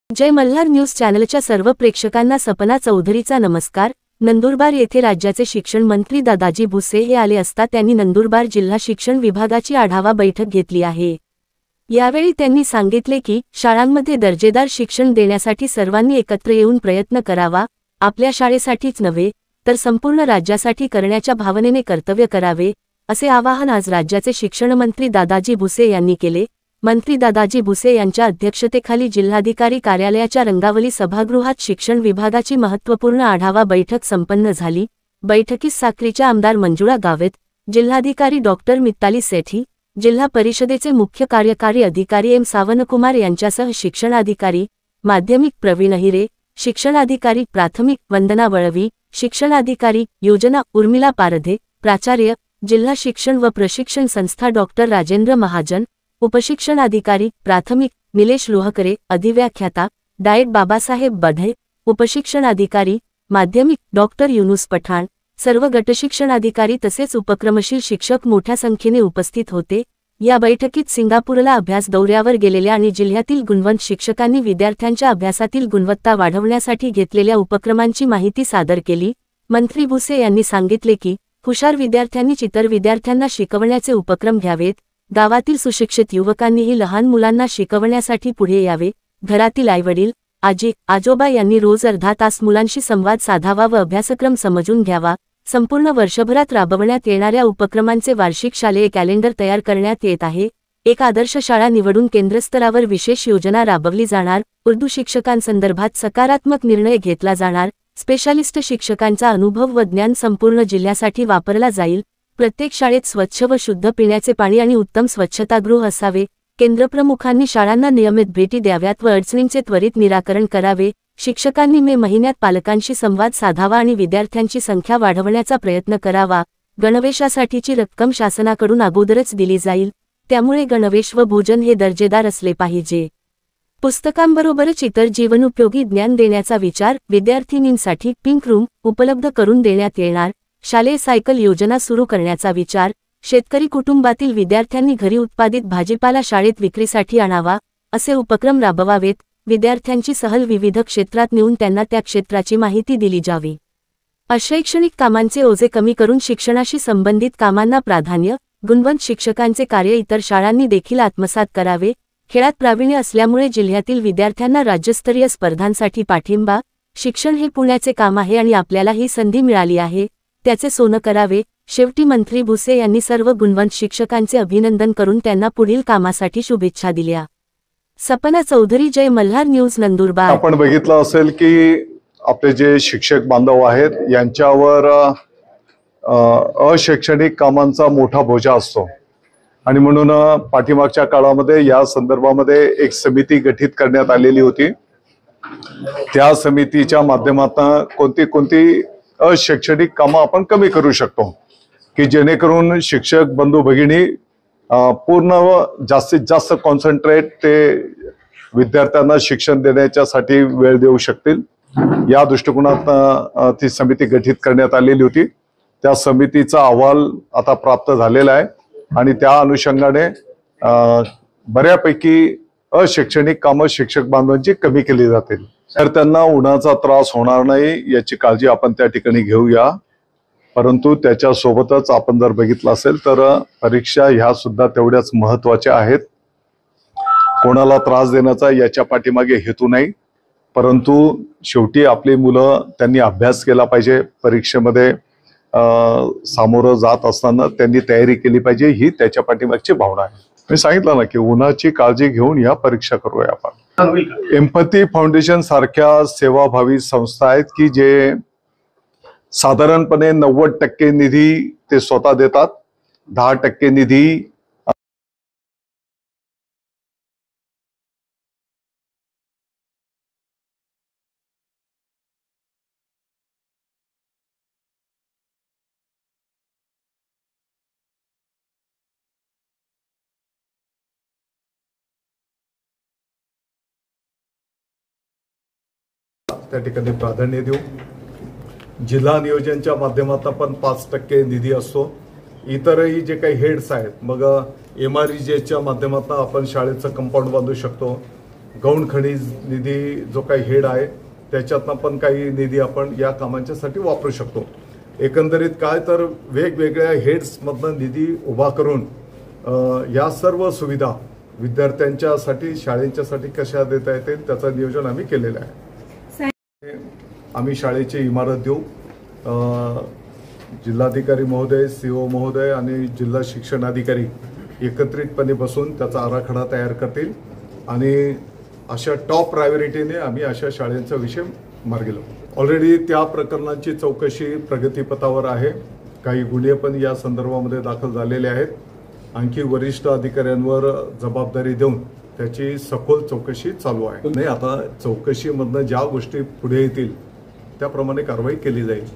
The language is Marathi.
जय मल्हार न्यूज चॅनलच्या सर्व प्रेक्षकांना सपना चौधरीचा नमस्कार। नंदुरबार येथे राज्याचे शिक्षण मंत्री दादाजी भुसे हे आले असता त्यांनी नंदुरबार जिल्हा शिक्षण विभागाची आढावा बैठक घेतली आहे। यावेळी त्यांनी सांगितले की शाळांमध्ये दर्जेदार शिक्षण देण्यासाठी सर्वांनी एकत्र येऊन प्रयत्न करावा, आपल्या शाळेसाठीच नव्हे तर संपूर्ण राज्यासाठी करण्याच्या भावनेने कर्तव्य करावे, असे आवाहन आज राज्याचे शिक्षण मंत्री दादाजी भुसे यांनी केले। मंत्री दादाजी भुसे यांच्या अध्यक्षतेखाली जिल्हाधिकारी कार्यालयाच्या रंगावली सभागृहात शिक्षण विभागाची महत्त्वपूर्ण आढावा बैठक संपन्न झाली। बैठकीस साक्रीच्या आमदार मंजुळा गावित, जिल्हाधिकारी डॉक्टर मित्ताली सेठी, जिल्हा परिषदेचे मुख्य कार्यकारी अधिकारी एम सावनकुमार यांच्यासह शिक्षणाधिकारी माध्यमिक प्रवीण हिरे, शिक्षणाधिकारी प्राथमिक वंदना वळवी, शिक्षणाधिकारी योजना उर्मिला पारधे, प्राचार्य जिल्हा शिक्षण व प्रशिक्षण संस्था डॉक्टर राजेंद्र महाजन, उपशिक्षणाधिकारी प्राथमिक निलेश लोहकरे, अधिव्याख्याता डाएट बाबासाहेब बढे, उपशिक्षणाधिकारी माध्यमिक डॉक्टर युनुस पठाण, सर्व गटशिक्षणाधिकारी तसेच उपक्रमशील शिक्षक मोठ्या संख्येने उपस्थित होते। या बैठकीत सिंगापूरला अभ्यास दौऱ्यावर गेलेल्या आणि जिल्ह्यातील गुणवंत शिक्षकांनी विद्यार्थ्यांच्या अभ्यासातील गुणवत्ता वाढवण्यासाठी घेतलेल्या उपक्रमांची माहिती सादर केली। मंत्री भुसे यांनी सांगितले की हुशार विद्यार्थ्यांनी इतर विद्यार्थ्यांना शिकवण्याचे उपक्रम घ्यावेत। गावातील सुशिक्षित युवकांनीही लहान मुलांना शिकवण्यासाठी पुढे यावे। घरातील आईवडील आजी आजोबा यांनी रोज अर्धा तास मुलांशी संवाद साधावा व अभ्यासक्रम समजून घ्यावा। संपूर्ण वर्षभरात राबवण्यात येणाऱ्या उपक्रमांचे वार्षिक शालेय कॅलेंडर तयार करण्यात येत आहे। एक आदर्श शाळा निवडून केंद्रस्तरावर विशेष योजना राबवली जाणार। उर्दू शिक्षकांसंदर्भात सकारात्मक निर्णय घेतला जाणार। स्पेशालिस्ट शिक्षकांचा अनुभव व ज्ञान संपूर्ण जिल्ह्यासाठी वापरला जाईल। प्रत्येक शाळेत स्वच्छ व शुद्ध पिण्याचे पाणी आणि उत्तम स्वच्छतागृह असावे। केंद्रप्रमुखांनी शाळांना नियमित भेटी द्याव्यात व अडचणींचे त्वरित निराकरण करावे। शिक्षकांनी मे महिन्यात पालकांशी संवाद साधावा आणि विद्यार्थ्यांची संख्या वाढवण्याचा प्रयत्न करावा। गणवेशासाठीची रक्कम शासनाकडून अगोदरच दिली जाईल, त्यामुळे गणवेश व भोजन हे दर्जेदार असले पाहिजे। पुस्तकांबरोबरच इतर जीवनोपयोगी ज्ञान देण्याचा विचार विद्यार्थिनींसाठी पिंक रूम उपलब्ध करून देण्यात येणार। शालेय सायकल योजना सुरू करण्याचा विचार। शेतकरी कुटुंबातील विद्यार्थ्यांनी घरी उत्पादित भाजीपाला शाळेत विक्रीसाठी आणावा, असे उपक्रम राबवावेत। विद्यार्थ्यांची सहल विविध क्षेत्रात नेऊन त्यांना त्या क्षेत्राची माहिती दिली जावी। अशैक्षणिक कामांचे ओझे कमी करून शिक्षणाशी संबंधित कामांना प्राधान्य। गुणवंत शिक्षकांचे कार्य इतर शाळांनी देखील आत्मसात करावे। खेळात प्रावीण्य असल्यामुळे जिल्ह्यातील विद्यार्थ्यांना राज्यस्तरीय स्पर्धांसाठी पाठिंबा। शिक्षण हे पुण्याचे काम आहे आणि आपल्याला ही संधी मिळाली आहे, त्याचे सोनं करावे। शेवटी मंत्री भुसे यांनी सर्व गुणवंत शिक्षकांचे अभिनंदन करून त्यांना पुढील कामासाठी शुभेच्छा दिल्या। सपना चौधरी, जय मल्हार न्यूज, नंदुरबार। आपण बघितलं असेल की आपले जे शिक्षक बांधव आहेत यांच्यावर अशैक्षणिक कामांचा मोठा बोजा असतो आणि म्हणून पाठीमागच्या काळामध्ये या संदर्भामध्ये एक समिती गठीत करण्यात आलेली होती। त्या समितीच्या माध्यमातून कोणती अशैक्षणिक कामं आपण कमी करू शकतो की जेणेकरून शिक्षक बंधू भगिनी पूर्ण व जास्तीत जास्त कॉन्सन्ट्रेट ते विद्यार्थ्यांना शिक्षण देण्याच्यासाठी वेळ देऊ शकतील। या दृष्टिकोनात ती समिती गठीत करण्यात आलेली होती। त्या समितीचा अहवाल आता प्राप्त झालेला आहे आणि त्या अनुषंगाने बऱ्यापैकी अशैक्षणिक कामं शिक्षक बांधवांची कमी केली जातील। तर त्यांना उन्हाचा त्रास होणार नाही याची काळजी आपण त्या ठिकाणी घेऊया। परंतु त्याच्यासोबतच आपण जर बघितलं असेल तर परीक्षा ह्या सुद्धा तेवढ्याच महत्त्वाच्या आहेत। कोणाला त्रास देण्याचा याच्या पाठीमागे हेतू नाही, परंतु शेवटी आपली मुलं त्यांनी अभ्यास केला पाहिजे। परीक्षेमध्ये सामोरं जात असताना त्यांनी तयारी केली पाहिजे, ही त्याच्या पाठीमागची भावना आहे। मी सांगितलं ना की उन्हाची काळजी घेऊन या परीक्षा करूया आपण। एम्पथी फाउंडेशन सारख्या सेवाभावी संस्था आहेत की जे साधारणपणे 90% निधी ते स्वतः देतात, 10% निधी त्या ठिकाणी प्राधान्य देऊ। जिल्हा नियोजनच्या माध्यमातून पण 5% निधी असतो। इतरही जे काही हेड्स आहेत, मग MREGच्या माध्यमातून आपण शाळेचं कंपाऊंड बांधू शकतो. गौण खनिज निधी जो काही हेड आहे त्याच्यातनं पण काही निधी आपण या कामांच्यासाठी वापरू शकतो. एकंदरीत काय तर वेगवेगळ्या हेड्समधनं निधी उभा करून या सर्व सुविधा विद्यार्थ्यांच्यासाठी शाळेच्यासाठी कशा देता येतील त्याचं नियोजन आम्ही केलेलं आहे. आम्ही शाळेची इमारत देऊ. जिल्हाधिकारी महोदय, CO महोदय आणि जिल्हा शिक्षण अधिकारी एकत्रितपणे बसून त्याचा आराखडा तयार करतील आणि अशा टॉप प्रायोरिटीने आम्ही अशा शाळेचा विषय मार्गी लावू. ऑलरेडी त्या प्रकरणाची चौकशी प्रगतीपथावर आहे. काही गुन्हे पण या संदर्भामध्ये दाखल झालेले आहेत. आणखी वरिष्ठ अधिकाऱ्यांवर जबाबदारी देऊन त्याची सखोल चौकशी चालू आहे. नाही, आता चौकशीमधनं ज्या गोष्टी पुढे येतील त्याप्रमाणे कारवाई केली जाईल.